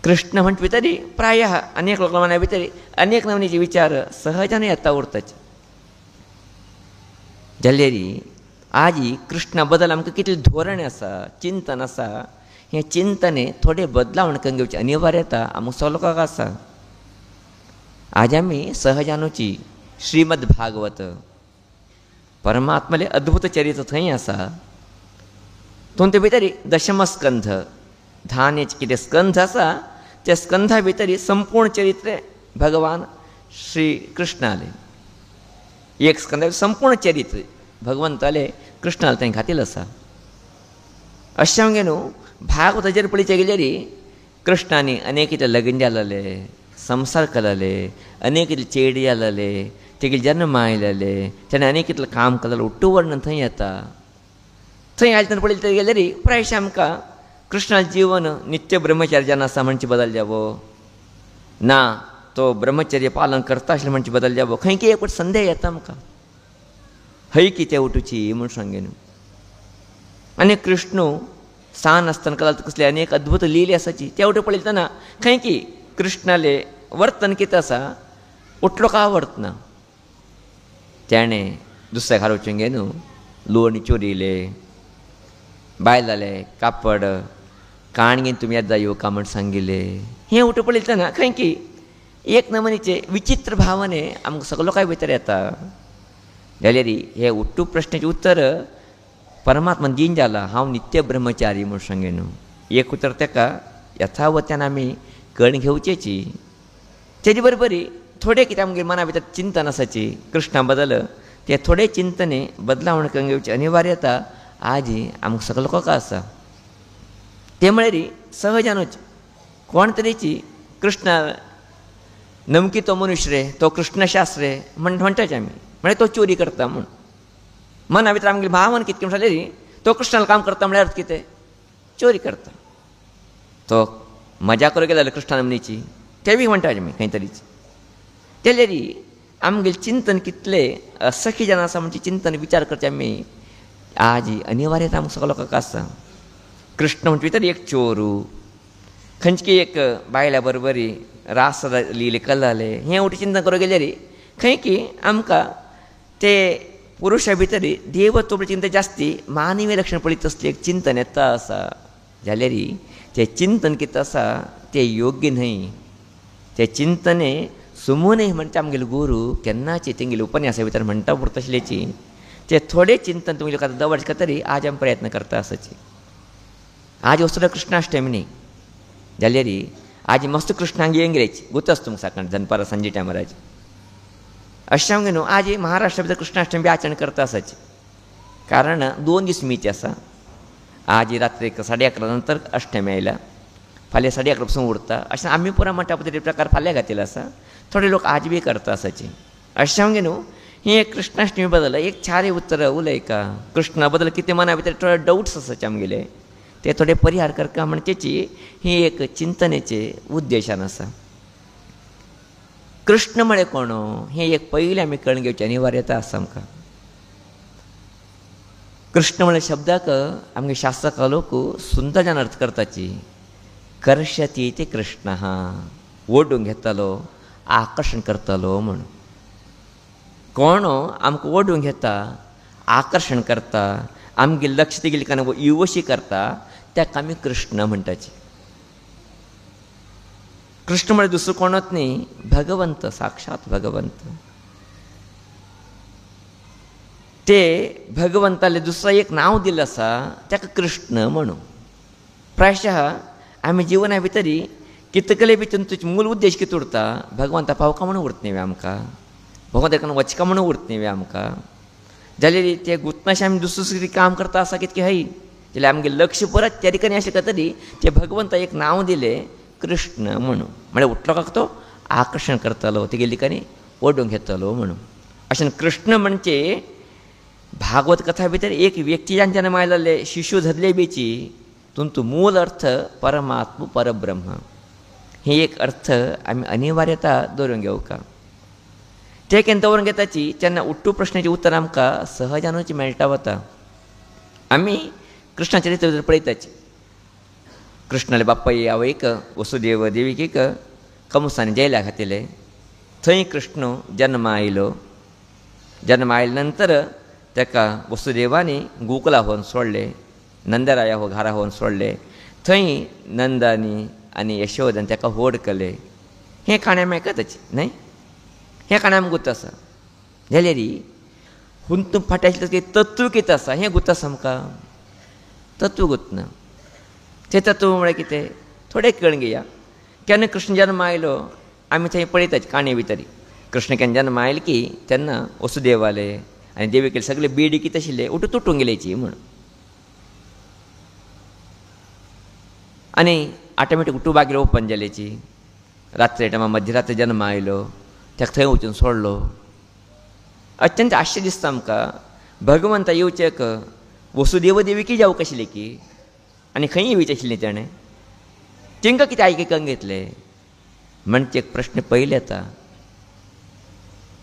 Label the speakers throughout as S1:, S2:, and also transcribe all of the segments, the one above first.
S1: कृष्ण म्हणत तरी प्राय अनेक लोक म्हणा तरी अनेक नवनीचे विचार सहजाने येता उरताचे जाल्यारी आज कृष्णा बद्दल आमकां कितले धोरण आसा चिंतन आसा हें चिंतन थोडे बदलावण करून घेवची अनिवार्यता आमकां सगळ्यांक आसा. आज आमी सहजानुची श्रीमद भागवत परमात्मले अद्भुत चरित्र थंय आसा. तुमचे भितर दशमस्कंध धान्याचे कितें स्कंध आसा त्या स्कंधा भितर संपूर्ण चरित्र भगवान श्री कृष्णाले एक स्कंद संपूर्ण चरित्र भगवंताले कृष्णाले थंय घातिल्लें आसा. अशें हांवें न्हू भागवताचेर पळयचे गेल्यार कृष्णानी अनेक कितें लग्न जाल्ले संसार केलेले अनेक कितें चेडी जाल्ले तेगे जन्म आयलेले ताणें अनेक कितलें काम केलेलें उट्टू वर्णन थंय येता. थंय आयले तेन्ना पळयलें गेल्यार प्रायशें आमकां कृष्णाचें जीवन नित्य ब्रह्मचार्यान आसा म्हणचे बदल जावो ना तो ब्रह्मचर्य पालन करता आशिल्लो म्हणचे बदल जावो खंय की एक संदेह येता आमकां हय कितें उठुची म्हूण सांगेन. आनी कृष्ण सान आसतना केला कसले अनेक अद्भुत लिली आसाची त्या उठे पळयतना खंय की कृष्णाले वर्तन कितें आसा उठलो का वर्तना ताणें दुसऱ्या घालवचें गे न्हू लोणी चोरिले बायलाले कापड काणगेन तुमी येता येवका म्हण सांगिल्ले हें उठे पळयतना खंय की एक नमनीचे विचित्र भावने आमकां सगळ्या लोकां भितर येता. जाल्यार हे उट्टू प्रश्नाचें उत्तर परमात्मा दीन जाला हांव नित्य ब्रह्मचारी म्हूण सांगेन. एक उतर ताका यथावत्यान आमी कळून घेवचेची. तेजे बरोबरी थोडे कितें आमगे मना भितर चिंतन आसाची कृष्णा बद्दल ते थोडे चिंतने बदलावण करून घेवची अनिवार्यता आज आमकां सगळ्या लोकांक आसा. ते म्हळ्यार सहजानूच कोण तरेची कृष्णा नमकी तो मनुश्य रे तो कृष्णशास्त्र रे म्हणटाचे आमी म्हळ्यार तो चोरी करता म्हूण मना भितर आमगे भावन कितें म्हणटा तो कृष्णाल काम करता म्हळ्यार कितें चोरी करता. तो मजा करूं गेलो कृष्णा नमनीची ते बी म्हणटा आमी खंय तरीच. जाल्यार आमगेलें चिंतन कितलें असख्य जावन आसा म्हणजे चिंतन विचार करचे आमी आज अनिवार्यता आमकां सगळ्या लोकांक आसा. कृष्ण म्हणटा भितर एक चोरू खंयची एक बायल्या बरोबरी रास लिले कल्लाले हें उठे चिंतन करूं गेल्यार खंय की आमकां ते पुरुशा भितर देवत्व चिंतन जास्ती मानवीय लक्षण पळयत तसलें एक चिंतन येता आसा. जाल्यार तें चिंतन कितें आसा तें योग्य न्हय. तें चिंतने सुमूने म्हणटा आमगेलो गुरू केन्नाची तेंगेले उपन्यासा भितर म्हणटा पुरता आशिल्लेची ते थोडे चिंतन तुमगे लोकांक दवरचे तरी आज आमी प्रयत्न करता आसाची. आज वस्तुला कृष्णाष्टमी न्ही जाल्यार आज मस्त कृष्णांक येंगरेची गुतस तुमकां साकण दनपारां सांजे टायमार आज अशें हांवें न्हू आज महाराष्ट्रा भितर कृष्णाष्टमी आचरण करता आसाची. कारण 2 दीस मीती आसा. आज रात्री 11:30 नंतर अष्टमी आयला फाल्यां 11:30 पसून उरता अशें आमी पुरा म्हणटा पळय प्रकार फाल्यां घातिल्लो आसा. थोडे लोक आज बी करता आसाची. अशें हांवें न्हू ही कृष्णाष्टमी बद्दल एक 4 उतर उलयका कृष्णा बद्दल कितें मना भितर थोडे डावट्स आसाचे आमगेले ते थोडे परिहार करता म्हणचेची ही एक चिंतनेचे उद्देशान आसा. कृष्ण म्हळ्यार कोण हें एक पयलीं आमी कळून घेवचें अनिवार्यता आसा आमकां. कृष्ण म्हळ्यार शब्दाक आमगे शास्त्रकार लोक सुंदर जावन अर्थ करताची. कर्शती ते कृष्ण ओडून घेतालो आकर्शण करतालो म्हूण. कोण आमकां ओडून घेता आकर्शण करता आमगे लक्ष तेगेली कांय युवशी करता ताका आमी कृष्ण म्हणटाची. कृष्ण म्हळ्यार दुसरो कोणच न्ही भगवंत साक्षात भगवंत. ते भगवंताले दुसरो एक नांव दिल्लें आसा ताका कृष्ण म्हणून. प्रायशः आमी जिवना भितर कितें केले भितर तुजे मूल उद्देश कितें उरता भगवंता पावका म्हणून उरता न्ही आमकां भगवंता कडेन वचका म्हणून उरता न्ही आमकां. जाल्यार ते गुतनाशें आमी दुसरें काम करता आसा कितकें हय जाल्यार आमगे लक्ष परत त्या ठिकाणी आशिल्लें तरी ते भगवंता एक नांव दिलें कृष्ण म्हणून. म्हळ्यार उठलोकाक तो आकर्शण करतालो तेगेली ठिकाणी ओडून घेतालो म्हणून. अशें कृष्ण म्हणजे भागवत कथा भितर एक व्यक्ती जावन जन्म आयलेले शिशु धरले बेची तुमचो मूल अर्थ परमात्मा परब्रह्म ही एक अर्थ आमी अनिवार्यता दवरून घेवका. ते केन्ना दवरून घेताची तेन्ना उट्टू प्रश्नाचें उत्तर आमकां सहजानूच मेळटा वता. आमी कृष्णाचरित्र पळयताची कृष्णाले बाप्पा आवयक वसुदेव देविकेक कंसाने जेला घातिले. थंय कृष्ण जन्म आयलो. जन्म आयल्या नंतर ताका वसुदेवानी गोकुला व्हरून सोडले. नंदराया हो घरा व्हरून सोडले. थंय नंदानी आनी यशोदान ताका व्हड केले. हें काणें आमी आयकताची न्हय. हें काणें आमकां गुर्त आसा. जाल्यार हुंत फाटी आशिल्लें तत्व कितें आसा हें गुर्त आसा आमकां. तत्व गुर्तना. तें तत्व म्हळ्यार कितें थोडें कळून घेया. केन्ना कृष्ण जल्म आयलो आमी थंय पळयताची काणये भितर. कृष्ण केन्ना जल्म आयलो की तेन्ना वसुदेव आले आनी देविकेले सगळे बेडी कितें आशिल्ले उठू तुटून गेलेची म्हण. आनी ऑटोमॅटीक उठू बागेर ओपन जालेची. रात्री टायमा मध्यरात्री जल्म आयलो. ताका थंय वचून सोडलो. अत्यंत आश्चर्य दिसता आमकां. भगवंता येवचेक वसुदेव देविकी जावंक आशिल्ली की आनी खंय येवचें आशिल्लें तेणें. तांकां कितें आयकूंक घेतलें म्हणजे एक प्रश्न पयले येता.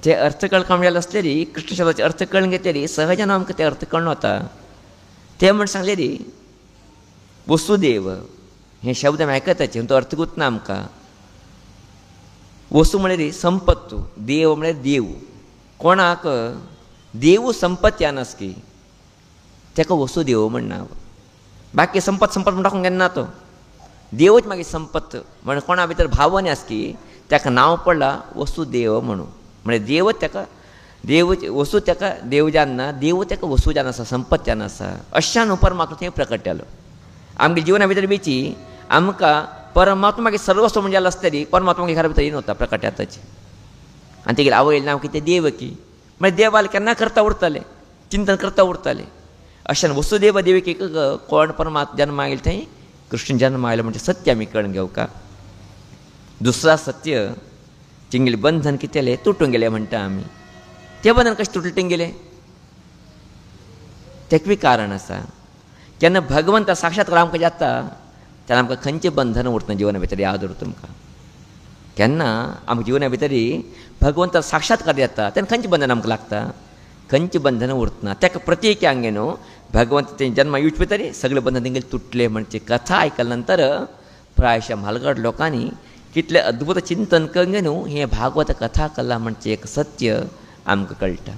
S1: ते अर्थ कळकाम जाले आसलेली कृष्ण शब्दाचे अर्थ कळून घेतलेली सहजान आमकां ते अर्थ कळून वता. ते म्हण सांगलेली वसुदेव हे शब्द आमी आयकताचे तो अर्थ गुर्तना आमकां. वसू म्हळ्यार संपत्तू. देव म्हळ्यार देव. कोणाक देव संपत्ती आनासकी ताका वसुदेव म्हण नांव. बाकी संपत म्हणून टाकूंक घेना तो. देवच मागीर संपत म्हण कोणा भितर भावना आसकी ताका नांव पडला वसुदेव म्हणून. म्हणजे देवच ताका देव वसू ताका देव जाणना. देव ताका वसू जावन आसा संपत जावन आसा. अशान परमात्मा थंय प्रकट जालो. आमच्या जिवना भितर बीची आमकां परमात्मा मागीर सर्वस्व म्हणजे जालो आसतली परमात्मा मागीर घरा भितर येवन वता प्रकट जाताची. आनी तेगेलें आवयलें नांव कितें देवकी. म्हणजे देवाले केन्ना करता उरताले चिंतन करता उरताले. अशान वसुदेव देविकेक कोण परमात्मा जन्म आयलो थंय कृष्ण जन्म आयलो म्हणजे सत्य आमी कळून घेवका. दुसरा सत्य चिंगले बंधन कितें तुटून गेले म्हणटा आमी. तें बंधन कशें तुटून गेलें तेका बी कारण आसा. केन्ना भगवंता साक्षात्कार आमकां जाता तेन्ना आमकां खंयचें बंधन उरता जिवना भितर याद उरता तुमकां. केन्ना आमच्या जिवना भितर भगवंता साक्षात्कार जाता तेन्ना खंयचें बंधन आमकां लागता खंयचें बंधन उरतना. ताका प्रत्येक हांगे न्हू भगवंत तें जन्म येवचे भितर सगळे बंधन तेंगेले तुटले म्हणजे कथा आयकल्या नंतर प्रायशा म्हालगड लोकांनी कितलें अद्भुत चिंतन करून न्हू हें भागवत कथा कला म्हणजे एक सत्य आमकां कळटा.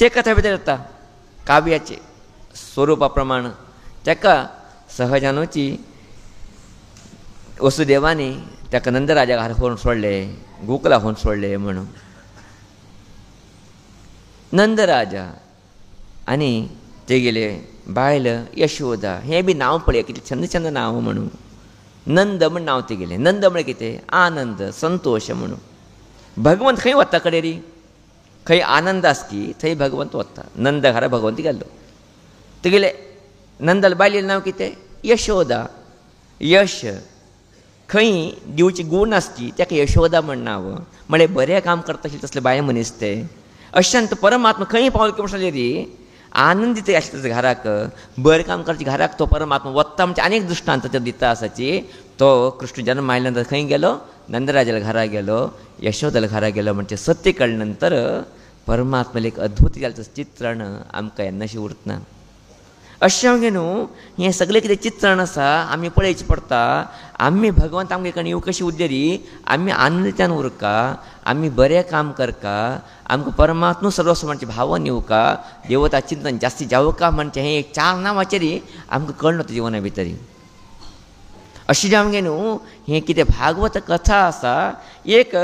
S1: ते कथा भितर येता काव्याचे स्वरुपा प्रमाण ताका सहजानुची वसुदेवानी ताका नंदराजा घरा व्हरून सोडले गोकुला व्हरून सोडले म्हणून. नंदराजा आनी तेगेले बायल यशोदा हें बी नांव पळय कितें छंद छंद नांव म्हणून. नंद म्हण नांव तेगेलें. नंद म्हळ्यार कितें आनंद संतोश म्हणून. भगवंत खंय वता कडेन रे खंय आनंद आसकी थंय भगवंत वता. नंद घरा भगवंत गेल्लो. तेगेले नंदाल बायलेलें नांव कितें यशोदा. यश खंय दिवचे गूण आसकी ताका यशोदा म्हण नांव. म्हळ्यार बरें काम करता आशिल्ले तसले बाय मनीस ते. अशांत परमात्मा खंय पावलो की म्हणले रे आनंदीत आशिल्ले घराक बरें काम करचे घराक तो परमात्मा वता म्हणजे अनेक दृश्टांत तर दिता आसाची. तो कृष्ण जन्म आयल्या नंतर खंय गेलो नंदराजाला घरा गेलो यशोदाला घरा गेलो म्हणजे सत्य कळ्ळे नंतर परमात्म्याला एक अद्भुत जालें चित्रण आमकां येन्नाशें उरतना. अशें म्हणजे न्हू हें सगळें कितें चित्रण आसा आमी पळयचें पडटा. आमी भगवंत आमगे कडेन येवं कशी उद्देरी आमी आनंदान उरका आमी बरें काम करका आमकां परमात्मा सर्वस्व म्हणजे भावन येवका देवता चिंतन जास्ती जावका म्हणजे हें एक 4 नांवाचेर आमकां कळना त्या जिवना भितर. अशें जावंक न्हू हें कितें भागवत कथा आसा एक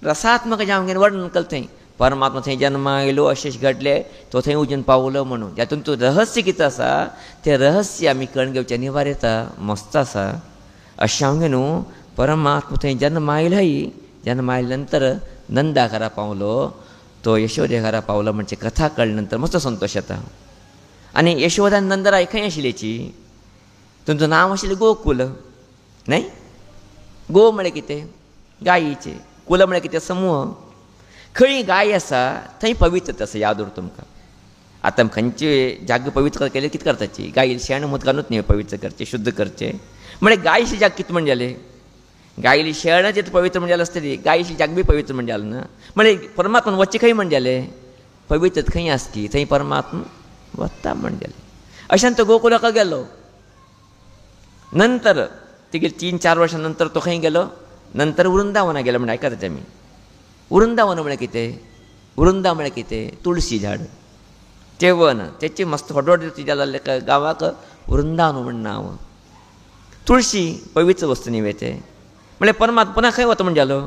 S1: रसात्मक जावंक वर्णन केलें थंय. परमात्मा थंय जन्म आयलो अशें घडलें तो थंय वचून पावलो म्हणून. जातून तो रहस्य कितें आसा तें रहस्य आमी कळून घेवचें अनिवार्यता मस्त आसा. अशें हांवें न्हू परमात्मा थंय जन्म आयलोय जन्म आयल्या नंतर नंदा घरा पावलो तो यशोदे घरा पावलो म्हणजे कथा कळ्ळे नंतर मस्त संतोश येता. आनी यशोदा नंदराय खंय आशिल्लीची तुमचें नांव आशिल्लें गोकुल न्हय. गो म्हळ्यार कितें गायेचें. कुल म्हळ्यार कितें समूह. खंय गाय आसा थंय पवित्रता आसा याद उरता तुमकां. आतां खंयचे जाग पवित्र केले कितें करताची गायेचें शेण मूत घालूच न्ही पवित्र करचें शुद्ध करचें. म्हळ्यार गायेची जाग कितें म्हण जालें गायली शेण जितलें पवित्र म्हणजे जालें आसतली गायेची जाग बी पवित्र म्हणजे जालें ना. म्हळ्यार परमात्मान वच्चें खंय म्हण जालें पवित्र खंय आसकी थंय परमात्मा वता म्हण जालें. अशान तो गोकुलाक गेलो नंतर तेगे 3-4 वर्षांनंतर तो खंय गेलो, नंतर वृंदावना गेलो म्हणजे आयकता आमी. वृंदावन म्हळ्यार कितें? वृंदा म्हळ्यार कितें? तुळशी झाड. तें वन, तेचे मस्त व्हड जाल्ले गांवाक वृंदावन म्हण नांव. तुळशी पवित्र वस्तू न्ही ते. म्हळ्यार परमात्मा पुन्हा खंय वता म्हण जालो?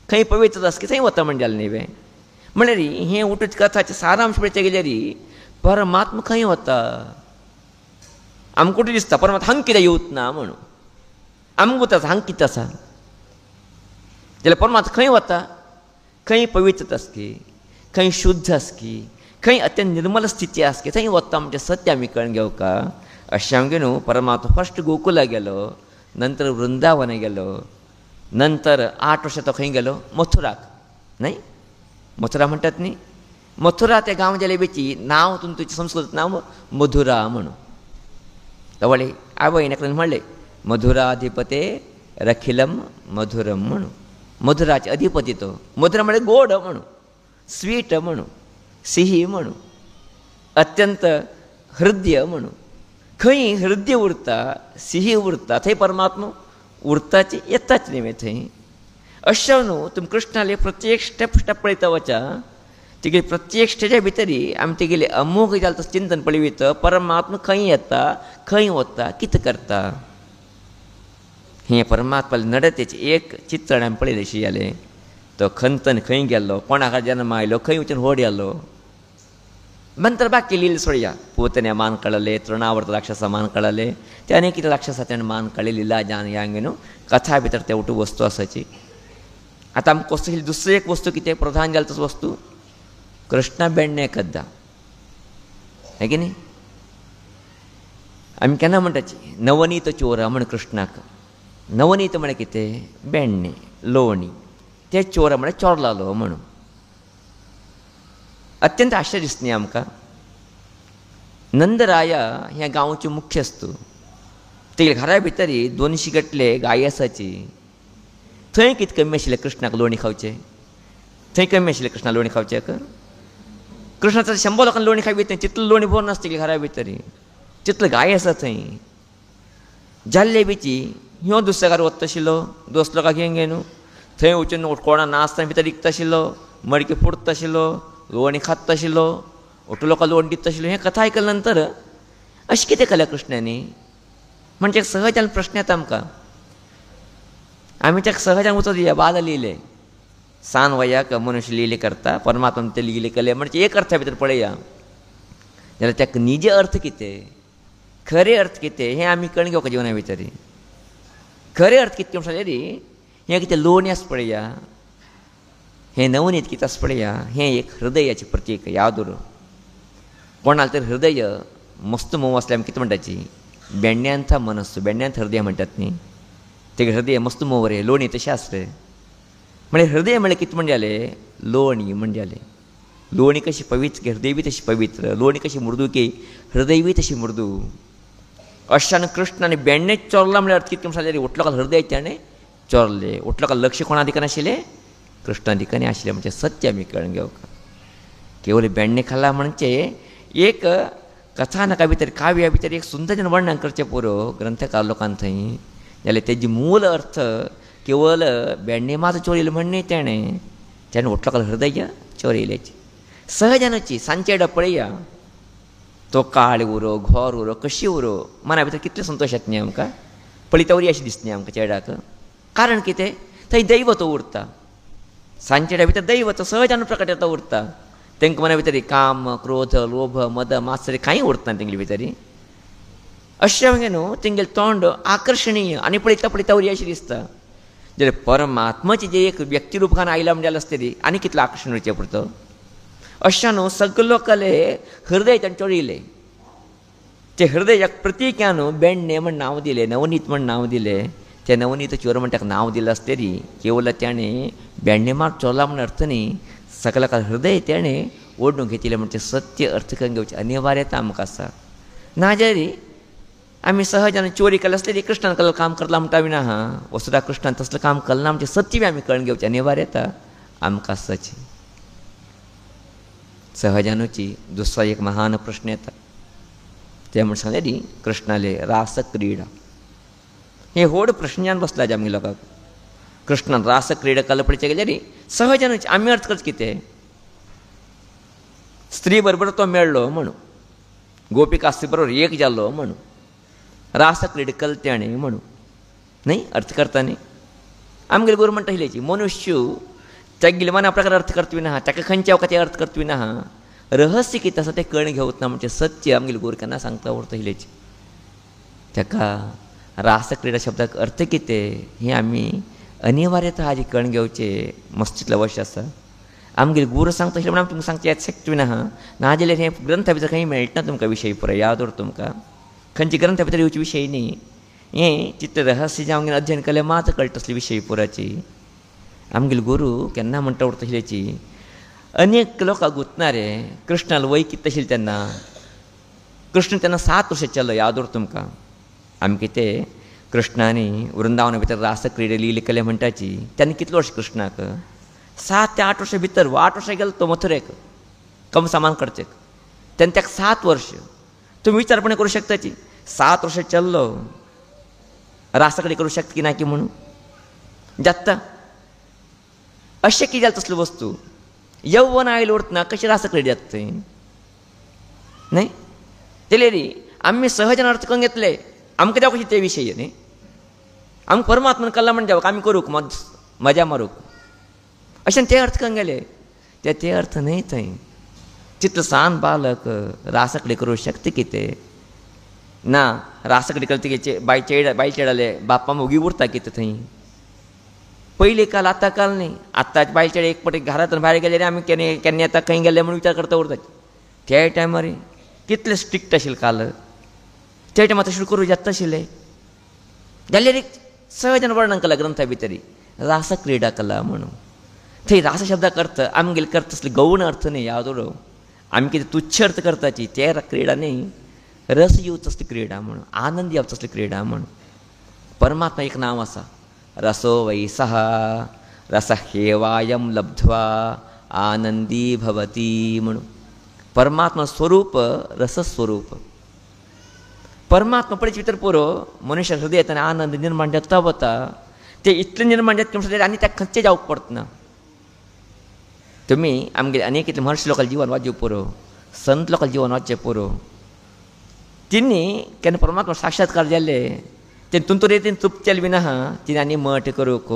S1: खंय पवित्र आसा की थंय वता म्हण जालें न्ही. म्हळ्यार हें उठूच कथाचें सारांश पळयता गेल्यार परमात्मा खंय वता? आमकां कुठे दिसता परमात्मा हांगा कित्याक येवच ना म्हणून. आमकां वता हांगा कितें आसा जाल्यार परमात्मा खंय वता? खंय पवित्र आसा की, खंय शुद्ध आसा की, खंय अत्यंत निर्मल स्थिती आसा की थंय वता म्हणजे सत्य आमी कळून घेवका. अशें आमगे न्हू परमात्मा फस्ट गोकुला गेलो, नंतर वृंदावन गेलो, नंतर 8 वर्सां तो खंय गेलो? मथुराक. न्हय, मथुरा म्हणटात न्ही. मथुरा ते गांव जलेबीची नांव तुमचें संस्कृत नांव मधुरा म्हणून. तवळे आवयन एकल्यान म्हणलें मधुराधिपते रखिलम मधुरम म्हणून. मधुराचे अधिपती तो. मधुरा म्हळ्यार गोड म्हणून, स्वीट म्हणून, सिही म्हणून, अत्यंत हृदय म्हणून. खंय हृदय उरता, सिही उरता थंय परमात्मा उरताच येताच न्ही थंय. अशें न्हू तुमी कृष्णाले प्रत्येक स्टेप पळयता वचा, तेगे प्रत्येक स्टेजा भितरी आमी तेगेले अमोघ जालें तसं चिंतन पळयत परमात्मा खंय येता, खंय वता, कितें करता. हें परमात्मा नडतेचें एक चित्रण आमी पळयलें अशें जालें. तो खंतन खंय गेल्लो, कोणाक जन्म आयलो, खंय वचून व्हड जालो. नंतर बाकी लील सोडया. पोतने मान कळले, तृणावर्त राक्षसा मान कळले, ते अनेक कितें राक्षसा तेणें मान कळले, लिला जान ह्यांगे न्हू कथा भितर ते उठू वस्तू आसाची. आतां आमकां वस्तू दुसरी एक वस्तू कितें प्रधान जाली तसो वस्तू कृष्णा बेण्णे कद्दा. है की न्ही. आमी केन्ना म्हणटाची नवनीत चोरा म्हण कृष्णाक. नवनीत म्हळ्यार कितें? बेण्णे, लोणी. ते चोर म्हळ्यार चोरलालो म्हणून. अत्यंत आश्चर्य दिसता न्ही आमकां. नंदराया ह्या गांवचे मुख्यस्त. तेगे घरा भितर 200 गटले गाय आसाची. थंय कितें कमी आशिल्लें कृष्णाक लोणी खावचें? थंय कमी आशिल्लें कृष्णाक लोणी खावचें? कृष्णाचं 100 लोकांनी लोणी खावी चितलें लोणी भरून आसता तेगे घरा भितर. चितलें गाय आसा थंय. जाल्ले बिची ह्यो दुसऱ्या घरा वता आशिल्लो, दोस लोकांक घेवन न्हू थंय वचून कोणा नासतना भितर विकता आशिल्लो, मडकी फोडता आशिल्लो, लोणी खाता आशिल्लो, ओटू लोकांक लोण दिता आशिल्लो. हें कथा आयकले नंतर अशें कितें केलें कृष्णानी? म्हणजे सहजान प्रश्न येता आमकां. आमी ताका सहजान उत्तर दिया. बाल लिहिलें सान वयाक मनुष्य लिले करता, परमात्मा ते लिले केले म्हणजे एक अर्था भितर पळया जाल्यार ताका निजे अर्थ कितें, खरे अर्थ कितें हें आमी कळून घेवपाक जिवना भितर. खरे अर्थ कितें म्हणटा जाल्यार हें कितें लोणी आसा पळया, हें नवनीत कितें आसा पळया, हें एक हृदयाचें प्रतीक. याद उर कोणालें तरी हृदय मस्त मोव आसलें आमी कितें म्हणटाची बेण्ण्यांत मनस्सु, बेण्ण्यांत हृदय म्हणटात न्ही. तेगे हृदय मस्त मोव रे, लोणी तशें आसा रे. म्हणजे हृदय म्हळ्यार कितें म्हणजे जालें? लोणी म्हणजे जालें. लोणी कशी पवित्र, हृदय बी तशी पवित्र. लोणी कशी मृदू की हृदय बी तशी मृदू. अशान कृष्णाने बेण्णे चोरला म्हळ्यार अर्थ कितें म्हणटा जाल्यार उठलोकाल हृदय ताणें चोरलें. उठलोकाल लक्ष कोणा दिकान आशिल्लें? कृष्णा दिकानी आशिल्लें. म्हणजे सत्य आमी कळून घेवका. केवळ बेण्णे खाला म्हणजे एक कथानका भितर, काव्या भितर एक सुंदर वर्णन करचें पुरो ग्रंथकार लोकांक थंय जाल्यार तेजी मूल अर्थ केवळ बेण्णे मात चोरिल्लें म्हणणे तेणें उठलोकाल हृदय चोरिल्लेची. सहजानची सांजचे पळया तो काळ उरो, घोर उरो, कशी उरो, मना भितर कितले संतोश येता न्ही आमकां. पळयता वरी अशें दिसता न्ही आमकां चेड्याक. कारण कितें? थंय दैव तो उरता. सांजचेड्या भितर दैव तो सहजान प्रकट येता उरता. तांकां मना भितर काम, क्रोध, लोभ, मद, मात्सर कांय उरता तेंगे भितर. अशें म्हणजे न्हू तेंगेलें तोंड आकर्शणीय आनी पळयता पळयता वरी अशें दिसता. जाल्यार परमात्माची जे एक व्यक्तिरूपान आयला म्हणजे जाल्यार आसतली आनी कितलें आकर्शण उरचें पुरतो. अशें न्हू सगलो कले हृदय ताणें चोरिल्लें. ते हृदयाक प्रतिक्यान बेण्णे म्हण नांव दिलें, नवनीत म्हण नांव दिलें. ते नवनीत चोर म्हण ताका नांव दिलें आसतरी केवळ ताणें बेण्णे मात चोरला म्हण अर्थ न्ही. सगळ्या हृदय ताणें ओडून घेतिल्लें म्हणजे सत्य अर्थ करून घेवची अनिवार्यता आमकां आसा. नाजाल्यार आमी सहजान चोरी केली आसतली कृष्णान केल्लें काम करतला म्हणटा बी ना. वसुदा कृष्णान तसलें काम केलें ना म्हणजे सत्य बी आमी कळून घेवची अनिवार्यता आमकां आसाची. सहजानुची दुसरो एक महान प्रश्न येता. ते म्हण सांगलेली कृष्णाले रास क्रीडा. हे व्हड प्रश्न बसला आमगे लोकांक. कृष्णान रास क्रीडा कल्पणेचे गेल्यार सहजनच आमी अर्थ करता कितें. स्त्री बरोबर तो मेळ्ळो म्हणून, गोपिका स्त्री बरोबर एक जाल्लो म्हणून, रास क्रीडा कलते ताणें म्हणून न्ही अर्थ करता न्ही. आमगेले गुरू म्हणटा हिलेची मनुष्य तेगेले मना प्रकार अर्थ करतवी ना, ताका खंयच्या वखदाचेर अर्थ करतवी ना. रहस्य कितें आसा तें कळण घेवच ना म्हणजे सत्य आमगेले गुरू केन्ना सांगता उरता हिलेची. ताका रास क्रीडा शब्दाक अर्थ कितें हें आमी अनिवार्यता हाजी कळण घेवचें मस्तीतलो वश आसा. आमगेले गुरू सांगता म्हणून आमी तुमकां सांगचें शकचें ना. नाजाल्यार हें ग्रंथा भितर खंय मेळटा तुमकां विशय पुरो याद उरता तुमकां. खंयचे ग्रंथा भितर येवचे विशय न्ही. हें चित्र रहस्य जें आमगें अध्ययन केलें मात कळटा तसली विशय पुराची. आमगेले गुरू केन्ना म्हणटा उरता तशेची अनेक लोकांक गुंतणारे कृष्णाल वय कितें आशिल्लें तेन्ना. कृष्ण तेन्ना 7 वर्सां चल्लो याद उरता तुमकां. आमी कितें कृष्णानी वृंदावना भितर रास क्रीडा लीला केले म्हणटाची तेन्ना कितलो वर्स कृष्णाक 7 ते 8 वर्सां भितर 8 वर्सां गेलो तो मथुरेक कम सामान करचेक. तेन्ना ताका 7 वर्स तुमी विचारपणे करूं शकताची 7 वर्सां चल्लो रासा कडेन करूं शकता की ना की म्हणून जाता. अशें कितें जालें तसल्यो वस्तू यौवन आयलो उरतना कशें रासा कडेन जाता थंय न्ही. जाल्यार आमी सहजन अर्थ करून घेतले आमकां देव कशें ते विशय न्ही. आमकां परमात्मान कल्ला म्हण देवक आमी करूंक मजा मारूंक अशें ते अर्थ करून गेले. ते अर्थ न्ही थंय. चित्रसान बालक रासा कडेन करूं शकता कितें ना. रासा कडेन करता तेगे बाय चेडाले बापा मोगी उरता कितें थंय. पयलीं काल आतां काल न्ही. आतांचे बायल चेडे एक पटी घरांतून भायर गेले आमी केन्ना येता खंय गेले म्हणून विचार करता उरता. त्या टायमार कितले स्ट्रिक्ट आशिल्ले काल. त्या टायमार तशें करूं जाता आशिल्लें. जाल्यार एक सहजन वर्णन केलां ग्रंथा भितर रास क्रीडा कला म्हणून. थंय रास शब्दाक अर्थ आमगेले करता तसले गौण अर्थ न्ही याद उरो. आमी कितें तुच्छ अर्थ करताची ते क्रीडा न्ही. रस येवच तसली क्रीडा म्हणून आनंद येवच तसली क्रीडा म्हणून. परमात्मा एक नांव आसा रसो वै सः रस हेवायम लब्ध्वा आनंदी भवती म्हणून. परमात्मा स्वरूप रसस्वरूप. परमात्मा पडचे भितर पुरो मनुष्य हृदयात आनंद निर्माण जाता वता ते इतलें निर्माण जाता म्हणटा आनी ताका खंयचें जावंक पडना. तुमी आमगे अनेक इतले महर्षी लोकांचें जिवन वाचचें पुरो संत लोकांचें जिवन वाचचें पुरो. तिनी केन्ना परमात्मा साक्षात्कार जाल्ले ते तुंतू रेतीन चुपचेल बीन आहा. तिने आनी मठ करूंक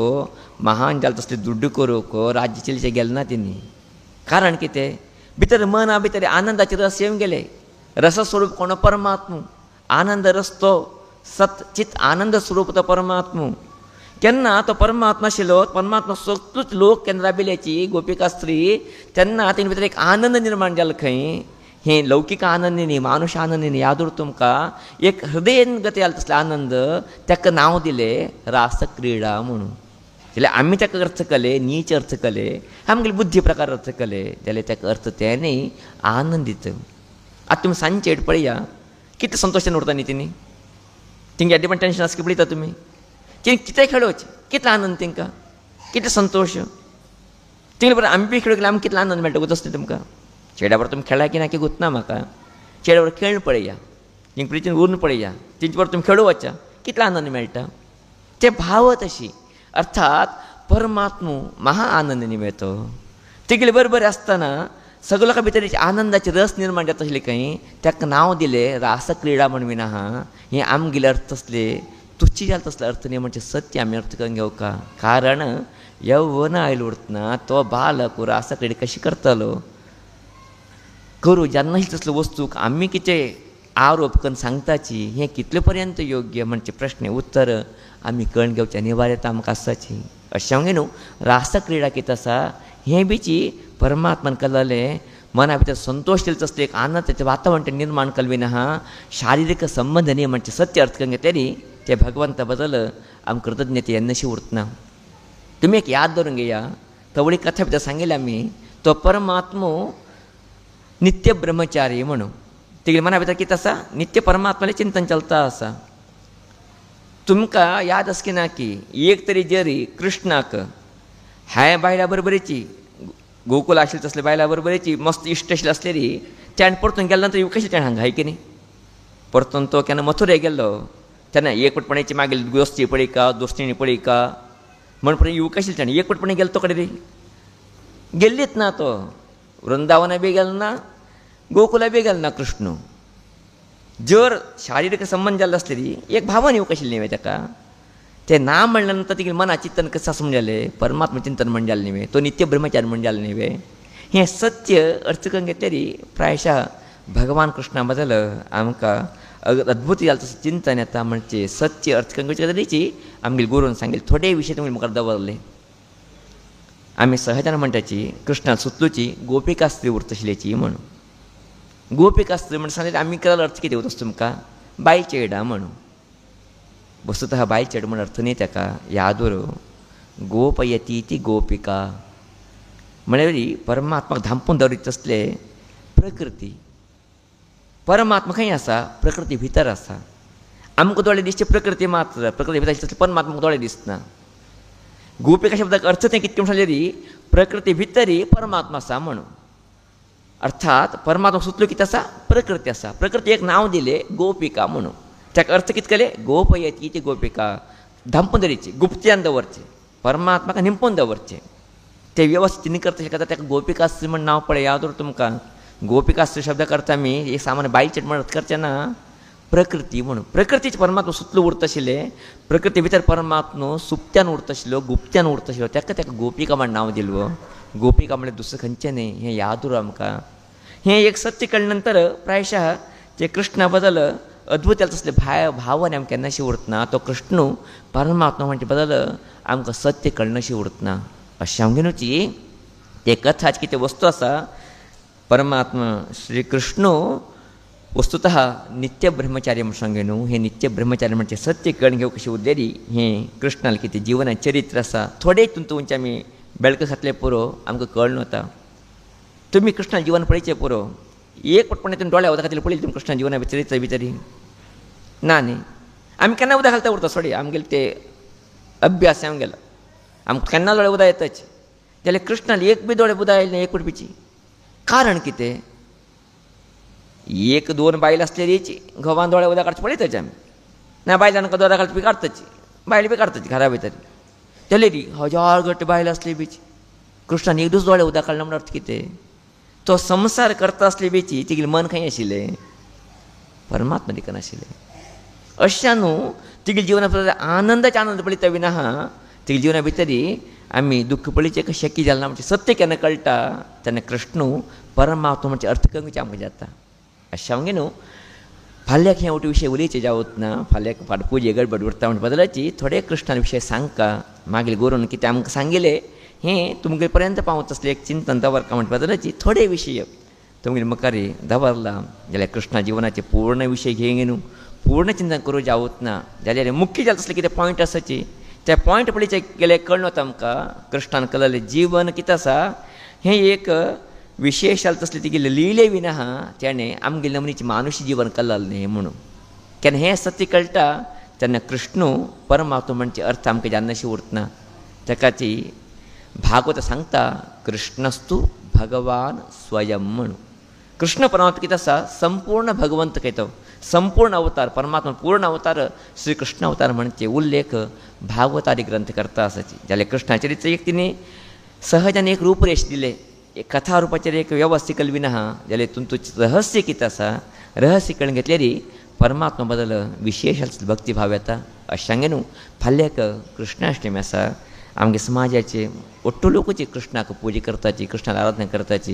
S1: महान जालें तसलें दुड्ड करूंक राज्य चलचें गेलें ना तिनी. कारण कितें भितर मना भितर आनंदाचे रस येवन गेले. रसस्वरूप कोण परमात्मा. आनंद रस तो सत चित आनंद स्वरूप तो परमात्मा. केन्ना तो परमात्मा आशिल्लो परमात्मा सगळोच लोक केन्ना राबिल्ल्याची गोपिका स्त्री तेन्ना तेणे भितर एक आनंद निर्माण जालो खंय. हें लौकीक आनंद न्ही मानुश आनंद न्ही याद उरता तुमकां. एक हृदयगत जालो तसले आनंद ताका नांव दिलें रास क्रीडा म्हणून. जाल्यार आमी ताका अर्थ केले नीच अर्थ केले आमगेले बुद्धी प्रकार अर्थ केले जाल्यार ताका अर्थ ते न्ही आनंदीत. आतां तुमी सांजचे पळया कितले संतोशान उरता न्ही तिणी. तिंगे एड्डी पण टेन्शन आसा की पळयता तुमी. तिणी कितें खेळोवचें कितलो आनंद तेंकां कितले संतोश. तिंगे बरोबर आमी बी खेळूंक गेल्यार आमकां कितलो आनंद मेळटा गुतोस तुमकां. चेड्या बरोबर तुमी खेळा की ना की गुतना म्हाका. चेड्या बरोबर खेळून पळया तिंगे प्रितीन उरून पळया तेंचे बरोबर तुमी खेळूं वचा कितलो आनंद मेळटा. ते भाव तशी अर्थात परमात्मा महा आनंद न्ही मेळतो. तेगेले बरोबर आसतना सगळे लोकां भितर आनंदाचे रस निर्माण जाता आशिल्ले खंय ताका नांव दिलें रास क्रीडा म्हण बीन आहा. हें आमगेले अर्थ तसले तुच्छ जाले तसले अर्थ न्ही म्हणजे सत्य आमी अर्थ करून घेवका. कारण यौवन आयलो उरतना तो बालक रास क्रीडा कशी करतलो करूं जेन्ना तसल्यो वस्तूक आमी कितें आरोप करून सांगताची हें कितले पर्यंत योग्य म्हणजे प्रश्न उत्तर आमी कळून घेवचें अनिवार्यता आमकां आसाची. अशें हांव न्हू रास क्रीडा कितें आसा हें बीची परमात्मान केलेलें मना भितर संतोश दिले तसलें एक आनंदाचें वातावरण निर्माण केलें बीन आहा. शारिरीक संबंध न्ही म्हणजे सत्य अर्थ करून घेतलें ते भगवंता बद्दल आमकां कृतज्ञते येन्नाशी उरतना. तुमी एक याद धरून घेया थोडी कथा भितर सांगिल्ली आमी तो परमात्मा नित्य ब्रह्मचारी म्हणून. तेगे मना भितर कितें आसा नित्य परमात्मालें चिंतन चलता आसा. तुमकां याद आसा की ना की एक तरी जरी कृष्णाक हांवें बायला बरोबरीची गोकुल आशिल्ली तसले बायला बरोबरीची मस्त इश्ट आशिल्ली आसलेली त्यान परतून गेलो नंतर कशें ताणें हांगा हाय की न्ही. परतून तो केन्ना मथुरे गेल्लो तेन्ना एकवटपणाची मागील दोस्ती पळय का दोस्तीणी पळय का म्हणून येवक आशिल्ले ताणें एकवटपणे गेलो तो कडेन रे गेल्लीच ना तो वृंदावना बी गेलो ना गोकुला बी गेलो ना कृष्ण जर शारिरीक संबंध जाल्लो आसले री एक भावन येवक आशिल्ली न्ही ताका ते ना म्हणल्या नंतर तेगे मना चिंतन कसं आसा म्हण जालें परमात्मा चिंतन म्हण जालें न्ही तो नित्य ब्रह्मचारी म्हण जालें न्ही हें सत्य अर्थ करून घेतले री प्रायशा भगवान कृष्णा बद्दल आमकां अद्भुत जालें तसं चिंतन येता म्हणजे सत्य अर्थ करून घेवचे तरेची आमगे गुरून सांगिल्ले थोडे विशय तुमी मुखार दवरले आमी सहजान म्हणटाची कृष्णा सुतलूची गोपिका स्त्री उरतशिलेची म्हणून गोपिका स्त्री म्हण सांगले आमी केलो अर्थ कितें वता तुमकां बायल चेडा म्हणून वस्तुतः बायल चेड म्हण अर्थ न्ही ताका यादूर गोपयती ती गोपिका म्हळ्यार परमात्माक धांपून दवरीत असले प्रकृती परमात्मा खंय आसा प्रकृती भितर आसा आमकां दोळे दिसचे प्रकृती मात्र प्रकृती भितर तसले परमात्माक दोळे दिसना गोपिका शब्दाक अर्थ तें कितें म्हणले री प्रकृती भितर परमात्मा आसा म्हणून अर्थात परमात्मा सुतलो कितें आसा प्रकृती आसा प्रकृती एक नांव दिलें गोपिका म्हणून ताका अर्थ कितें केले गोपयती ती गोपिका धांपून दवरची गुप्त्यान दवरचें परमात्माक निंपून दवरचें ते वेवस्थीत न्ही करता शकता ताका गोपिकास्त्री म्हण नांव पळय याद उरता तुमकां गोपिकास्त्री शब्दाक अर्थ आमी एक सामान्य बायचेट म्हण अर्थ करचे ना प्रकृती म्हणून प्रकृतीचे परमात्मा सुतलो उरता आशिल्ले प्रकृती भितर परमात्मा सुप्त्यान उरता आशिल्लो गुप्त्यान उरता आशिल्लो ताका गोपिका म्हण नांव दिलो गोपिका म्हळ्यार दुसरें खंयचें न्ही हें याद उर आमकां हें एक सत्य कळ्ळे नंतर प्रायशः जे कृष्णा बद्दल अद्भुत जालें तसले भावन आमकां केन्नाशी उरतना तो कृष्ण परमात्मा म्हणचे बद्दल आमकां सत्य कळनाशी उरतना अशें सांगूनची ते कथाची कितें वस्तू आसा परमात्मा श्री कृष्ण वस्तुतः नित्य ब्रह्मचारी म्हण सांगेन हे नित्य ब्रह्मचारी म्हणजे सत्य कळून घेवंक कशी उद्देरी हें कृष्णाल कितें जिवनाचें चरित्र आसा थोडे हितून आमी बेळकां घातले पुरो आमकां कळून वता तुमी कृष्णाल जिवन पळयचें पुरो एक पटपणे तुमी दोळ्या उदक खातीर पळयलें तुमी कृष्णा जिवना चरित्र भितर ना न्ही आमी केन्ना उदक घालता उरता सोडी आमगेले ते अभ्यास जावन गेलो आमकां केन्ना दोळे उदक येताच जाल्यार कृष्णाल एक बी दोळे उदक आयले एक उडपीची कारण कितें एक दोन बायल आसलेलीची घोवान दोळे उदक काडचे पळयताचे आमी ना बायलांक दोळे घालची काडटाची बायल बी काडटाची घरा भितर जाल्यार हजार घट बायल आसली बीच कृष्णान एक दीस दोळे उदक काडना म्हण अर्थ कितें तो संसार करता आसले बेची तिगेलें मन खंय आशिल्लें परमात्मा दिकन आशिल्लें अशा न्हू तिगेल्या जिवना आनंदाचे आनंद पळयता विना तिगेल्या जिवना भितर आमी दुख्ख पळयचें शक्य जालें ना म्हणजे सत्य केन्ना कळटा तेन्ना कृष्ण परमात्मा म्हणजे अर्थ करूंक आमकां जाता अशें सांगे न्हू फाल्यांक हें उठ विशय उलयचें जावत ना फाल्यांक फाटपूजे गडबड उरता म्हणजे बदलाची थोडे कृष्णा विशय सांगता मागीर गोरून कितें आमकां सांगिल्लें हें तुमगे पर्यंत पावत असलें एक चिंतन दवरता म्हणटा बदलाची थोडे विशय तुमगे मुखार दवरला जाल्यार कृष्णा जिवनाचे पूर्ण विशय घेयन न्हू पूर्ण चिंतन करूं जावत ना जाल्यार मुख्य जालें तसलें कितें पॉयंट आसाची ते पॉयंट पळयचे गेले कळून वता आमकां कृष्णान केलेलें जीवन कितें आसा हें एक विशेश जालें तसलें तिगेलें लिले विना तेणें आमगेलें मनीस मानुशी जीवन केल्लें न्ही म्हणून केन्ना हें सत्य कळटा तेन्ना कृष्ण परमात्मा म्हणजे अर्थ आमकां जेन्नाशी उरतना ताका ती भागवत सांगता कृष्णस्तू भगवान स्वयं म्हणून कृष्ण परमात्मा कितें आसा संपूर्ण भगवंत कहतो संपूर्ण अवतार परमात्मा पूर्ण अवतार श्री कृष्ण अवतार म्हणजे उल्लेख भागवतादी ग्रंथ करता आसाची जाल्यार कृष्णा चरित्र एक तिणी सहजान एक रूपरेश दिले एक कथा रुपाचेर एक वेवस्थीत कल्विना जाल्यार तुमचें रहस्य कितें आसा रहस्य कळून घेतल्यार परमात्मा बद्दल विशेश भक्ती भाव येता अशें सांगे न्हू फाल्यांक कृष्णाष्टमी आसा आमगे समाजाचे ओट्टू लोकूच कृष्णाक पुजा करताची कृष्णाक आराधना करताची